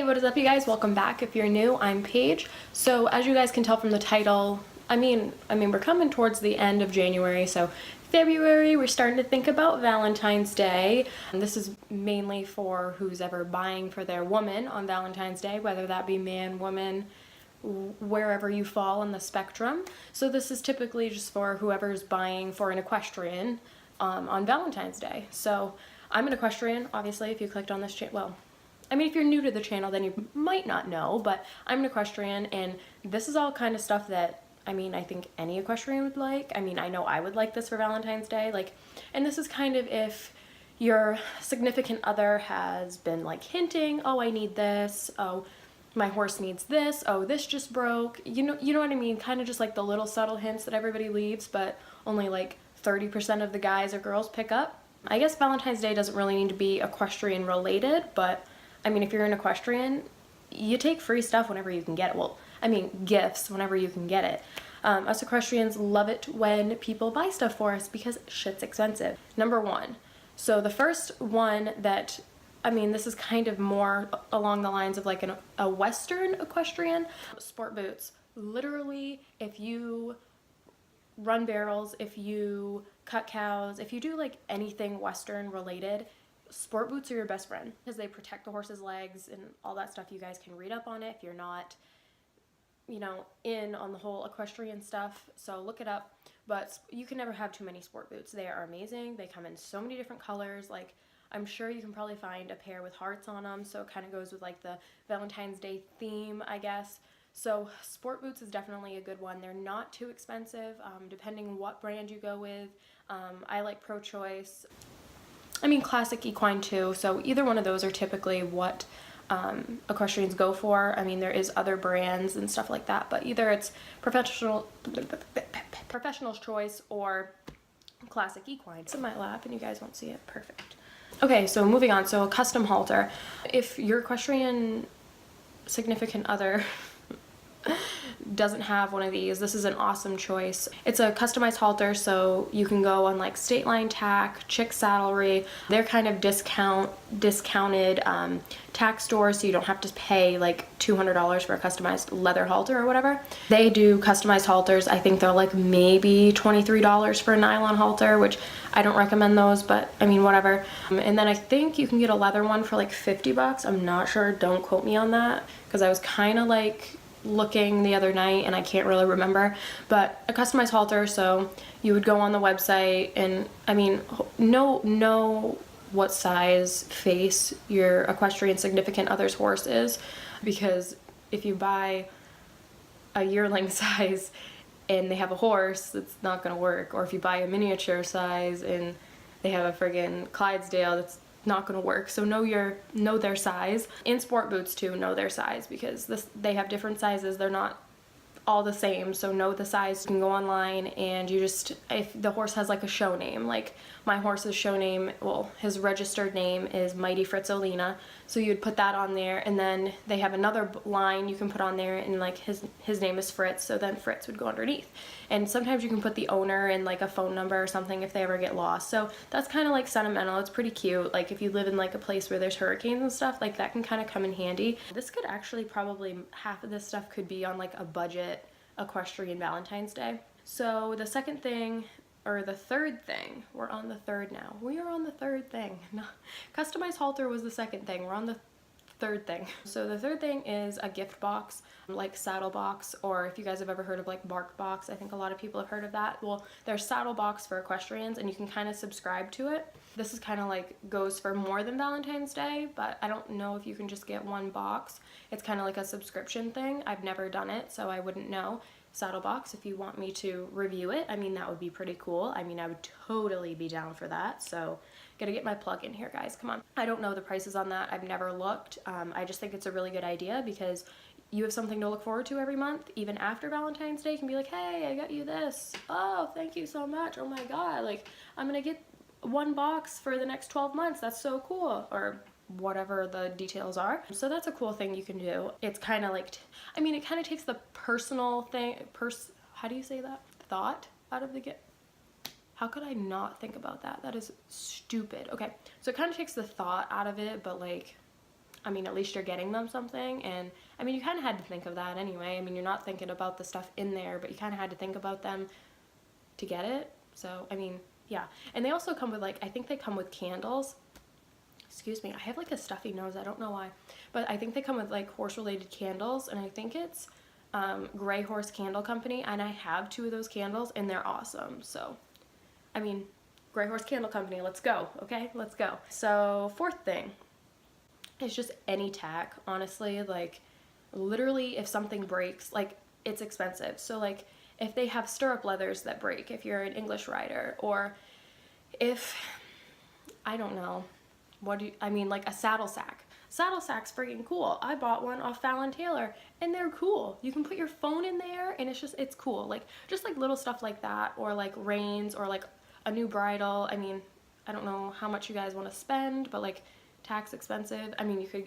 what is up, you guys? Welcome back. If you're new, I'm Paige. So as you guys can tell from the title, I mean we're coming towards the end of January, so February we're starting to think about Valentine's Day. And this is mainly for who's ever buying for their woman on Valentine's Day, whether that be man, woman, wherever you fall on the spectrum. So this is typically just for whoever's buying for an equestrian on Valentine's Day. So I'm an equestrian, obviously, if you clicked on this channel. Well, I mean, if you're new to the channel, then you might not know, but I'm an equestrian, and this is all kind of stuff that, I think any equestrian would like. I know I would like this for Valentine's Day, and this is kind of if your significant other has been, hinting, oh, I need this, oh, my horse needs this, oh, this just broke, you know what I mean, kind of just the little subtle hints that everybody leaves, but only 30% of the guys or girls pick up. I guess Valentine's Day doesn't really need to be equestrian related, but if you're an equestrian, you take free stuff whenever you can get it. Well, gifts whenever you can get it. Us equestrians love it when people buy stuff for us because shit's expensive. Number one. So the first one that, this is kind of more along the lines of a Western equestrian. Sport boots. Literally, if you run barrels, if you cut cows, if you do anything Western related, sport boots are your best friend because they protect the horse's legs and all that stuff. You guys can read up on it if you're not, in on the whole equestrian stuff. So look it up. But you can never have too many sport boots. They are amazing. They come in so many different colors. I'm sure you can probably find a pair with hearts on them. So it kind of goes with the Valentine's Day theme, I guess. So sport boots is definitely a good one. They're not too expensive, depending what brand you go with. I like Pro Choice. Classic equine too, so either one of those are typically what equestrians go for. There is other brands and stuff like that, but either it's professional's choice or classic equine. It's in my lap and you guys won't see it. Perfect. Okay, so moving on. So a custom halter. If your equestrian significant other doesn't have one of these, this is an awesome choice. It's a customized halter, so you can go on State Line Tack, Chick Saddlery. They're kind of discounted tack stores, so you don't have to pay $200 for a customized leather halter or whatever. They do customized halters. I think they're maybe $23 for a nylon halter, which I don't recommend those, but whatever. And then I think you can get a leather one for $50. I'm not sure, don't quote me on that, because I was kind of looking the other night and I can't really remember. But a customized halter, so you would go on the website and know what size face your equestrian significant other's horse is, because if you buy a yearling size and they have a horse, it's not gonna work. Or if you buy a miniature size and they have a friggin' Clydesdale, that's not gonna work. So know their size. In sport boots too, know their size, because they have different sizes. They're not all the same, so know the size. You can go online and you just, if the horse has a show name, my horse's show name, well, his registered name is Mighty Fritzolina, so you'd put that on there, and then they have another line you can put on there, and his name is Fritz, so then Fritz would go underneath. And sometimes you can put the owner and a phone number or something if they ever get lost. So that's kind of sentimental. It's pretty cute. If you live in a place where there's hurricanes and stuff, that can kind of come in handy. This could actually probably, half of this stuff could be on a budget equestrian Valentine's Day. So the second thing, or the third thing, we're on the third now. We are on the third thing. No, customized halter was the second thing. We're on the third thing. So the third thing is a gift box, Saddle Box, or if you guys have ever heard of Bark Box, I think a lot of people have heard of that. Well, there's Saddle Box for equestrians, and you can kind of subscribe to it. This is kind of goes for more than Valentine's Day, but I don't know if you can just get one box. It's kind of a subscription thing. I've never done it, so I wouldn't know. Saddle Box, if you want me to review it, that would be pretty cool. I would totally be down for that. So gotta get my plug in here, guys. Come on. I don't know the prices on that. I've never looked. I just think it's a really good idea because you have something to look forward to every month. Even after Valentine's Day, you can be hey, I got you this. Oh, thank you so much. Oh my God. I'm gonna get one box for the next 12 months. That's so cool. Or whatever the details are. So that's a cool thing you can do. It's kind of it kind of takes the personal thing, how do you say that? Thought out of the gift. How could I not think about that? That is stupid. Okay, so it kind of takes the thought out of it, but I mean, at least you're getting them something. And I mean, you kind of had to think of that anyway. I mean, you're not thinking about the stuff in there, but you kind of had to think about them to get it. So, I mean, yeah. And they also come with like, I think they come with candles. Excuse me, I have like a stuffy nose, I don't know why. But I think they come with like horse-related candles, and I think it's Gray Horse Candle Company, and I have 2 of those candles, and they're awesome. So, I mean, Gray Horse Candle Company, let's go, okay? Let's go. So, 4th thing is just any tack, honestly. Like, literally, if something breaks, like, it's expensive. So, like, if they have stirrup leathers that break, if you're an English rider, or if, I don't know, I mean, like a saddle sack. Saddle sack's freaking cool. I bought one off Fallon Taylor, and they're cool. You can put your phone in there, and it's cool. Like, just like little stuff like that, or like reins, or like a new bridle. I mean, I don't know how much you guys want to spend, but like, tack's expensive. I mean, you can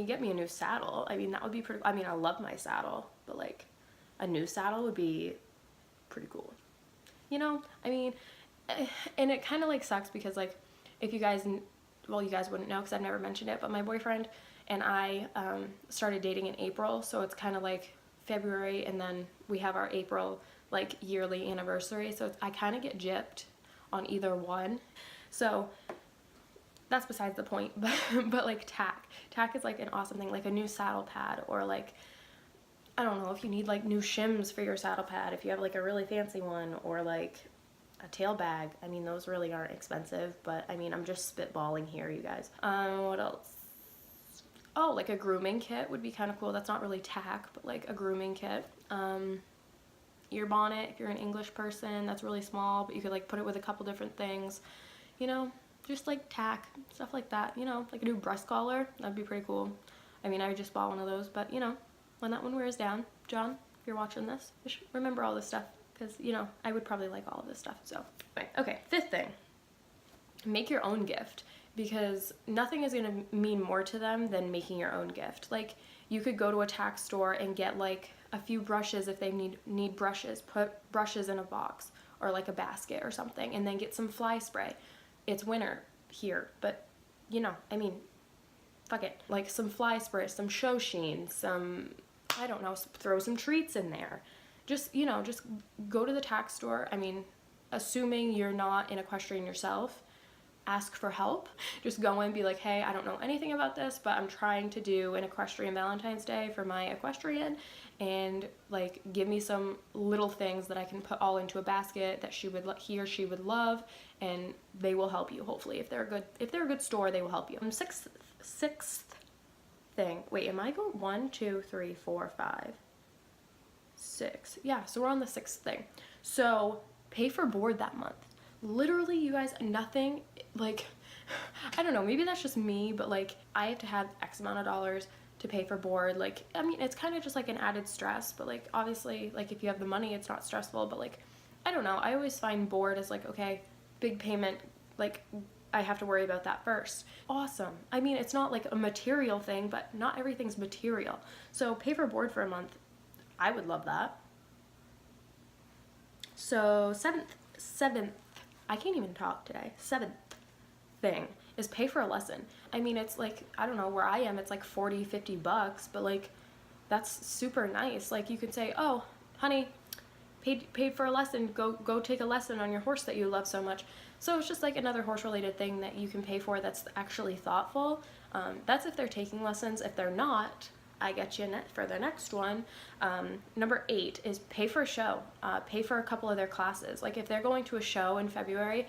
get me a new saddle. I mean, that would be pretty, I mean, I love my saddle, but like, a new saddle would be pretty cool. You know, I mean, and it kind of like sucks because like, if you guys, well, you guys wouldn't know because I've never mentioned it, but my boyfriend and I started dating in April, so it's kind of like February, and then we have our April like yearly anniversary, so I kind of get gypped on either one. So that's besides the point, but like tack is like an awesome thing, like a new saddle pad, or like, I don't know, if you need like new shims for your saddle pad, if you have like a really fancy one, or like a tail bag. I mean, those really aren't expensive, but I mean, I'm just spitballing here, you guys. What else? Oh, like a grooming kit would be kind of cool. That's not really tack, but like a grooming kit. Ear bonnet, if you're an English person, that's really small, but you could like put it with a couple different things, you know, just like tack, stuff like that, you know, like a new breast collar, that'd be pretty cool. I mean, I just bought one of those, but you know, when that one wears down, John, if you're watching this, just remember all this stuff. Because, you know, I would probably like all of this stuff, so. Okay, 5th thing, make your own gift, because nothing is gonna mean more to them than making your own gift. Like, you could go to a tack store and get like a few brushes if they need brushes, put brushes in a box, or like a basket or something, and then get some fly spray. It's winter here, but, you know, I mean, fuck it. Like some fly spray, some show sheen, some, I don't know, throw some treats in there. Just, you know, just go to the tack store. I mean, assuming you're not an equestrian yourself, ask for help. Just go in and be like, hey, I don't know anything about this, but I'm trying to do an equestrian Valentine's Day for my equestrian, and like, give me some little things that I can put all into a basket that he or she would love, and they will help you. Hopefully, if they're a good store, they will help you. Sixth thing. Wait, am I going 1, 2, 3, 4, 5, 6? Yeah, so we're on the 6th thing. So pay for board that month. Literally, you guys, nothing, like, I don't know, maybe that's just me, but like, I have to have X amount of dollars to pay for board. Like, I mean, it's kind of just like an added stress, but like, obviously, like, if you have the money, it's not stressful, but like, I don't know, I always find board as like, okay, big payment, like, I have to worry about that first. Awesome. I mean, it's not like a material thing, but not everything's material. So pay for board for a month. I would love that. So 7th, I can't even talk today. 7th thing is pay for a lesson. I mean, it's like, I don't know, where I am, it's like 40, 50 bucks, but like, that's super nice. Like, you could say, oh, honey, paid for a lesson, go take a lesson on your horse that you love so much. So it's just like another horse related thing that you can pay for that's actually thoughtful. That's if they're taking lessons. If they're not, I get you for the next one. Number 8 is pay for a show. Pay for a couple of their classes. Like, if they're going to a show in February,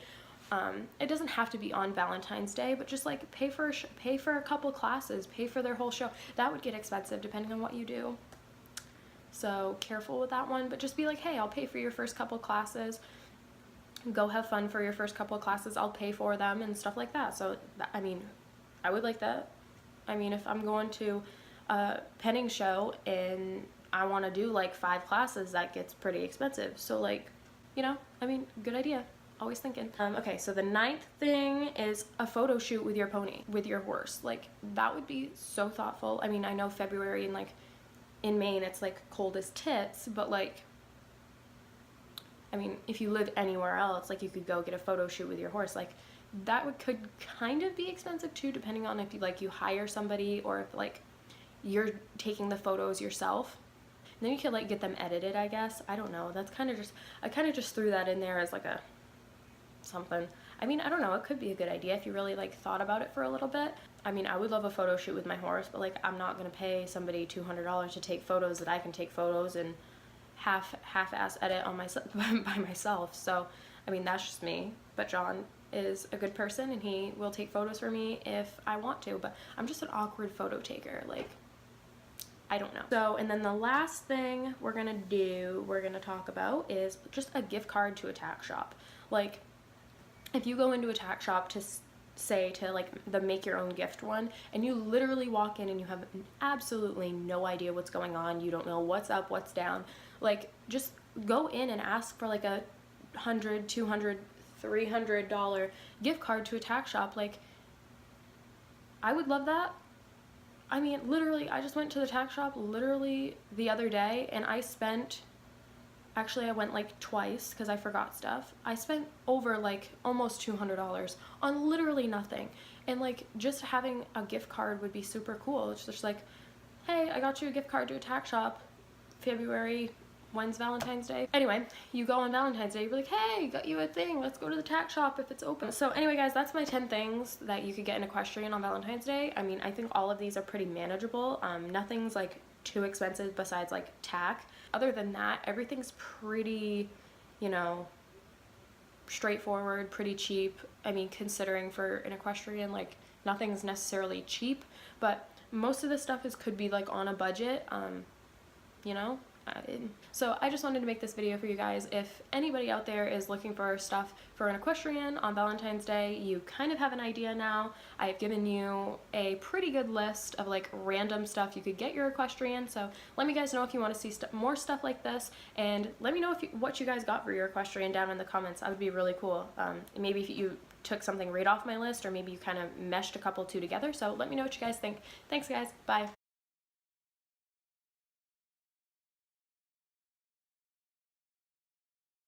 it doesn't have to be on Valentine's Day, but just like pay for a couple classes, pay for their whole show. That would get expensive depending on what you do. So careful with that one, but just be like, hey, I'll pay for your first couple classes. Go have fun for your first couple of classes. I'll pay for them and stuff like that. So, I mean, I would like that. I mean, if I'm going to a penning show and I want to do like 5 classes, that gets pretty expensive. So like, you know, I mean, good idea. Always thinking. Okay, so the 9th thing is a photo shoot with your pony, with your horse. Like, that would be so thoughtful. I mean, I know February and like in Maine, it's like cold as tits, but like, I mean, if you live anywhere else, like, you could go get a photo shoot with your horse. Like, that could kind of be expensive too, depending on if you like you hire somebody or if like you're taking the photos yourself. And then you could like get them edited, I guess. I don't know. That's kind of just, I kind of just threw that in there as like a something. I mean, I don't know, it could be a good idea if you really like thought about it for a little bit. I mean, I would love a photo shoot with my horse, but like I'm not gonna pay somebody $200 to take photos that I can take photos and half-ass edit on myself by myself. So I mean, that's just me. But John is a good person and he will take photos for me if I want to, but I'm just an awkward photo taker. Like, I don't know. So, and then the last thing we're gonna talk about is just a gift card to a tack shop. Like, if you go into a tack shop to say to like the make your own gift one, and you literally walk in and you have absolutely no idea what's going on, you don't know what's up, what's down, like just go in and ask for like a $100, $200, $300 gift card to a tack shop. Like, I would love that. I mean, literally, I just went to the tack shop literally the other day and I spent, actually I went like twice because I forgot stuff. I spent over like almost $200 on literally nothing. And like just having a gift card would be super cool. It's just like, hey, I got you a gift card to a tack shop, February, when's Valentine's Day? Anyway, you go on Valentine's Day, you're like, hey, got you a thing, let's go to the tack shop if it's open. So anyway, guys, that's my 10 things that you could get in Equestrian on Valentine's Day. I mean, I think all of these are pretty manageable. Nothing's like too expensive besides like tack. Other than that, everything's pretty, you know, straightforward, pretty cheap. I mean, considering for an Equestrian, like nothing's necessarily cheap, but most of the stuff could be like on a budget, you know. So I just wanted to make this video for you guys. If anybody out there is looking for stuff for an Equestrian on Valentine's Day, you kind of have an idea now. I have given you a pretty good list of like random stuff you could get your Equestrian. So let me guys know if you want to see more stuff like this, and let me know what you guys got for your Equestrian down in the comments. That would be really cool. Maybe if you took something right off my list, or maybe you kind of meshed a couple two together. So let me know what you guys think. Thanks guys, bye.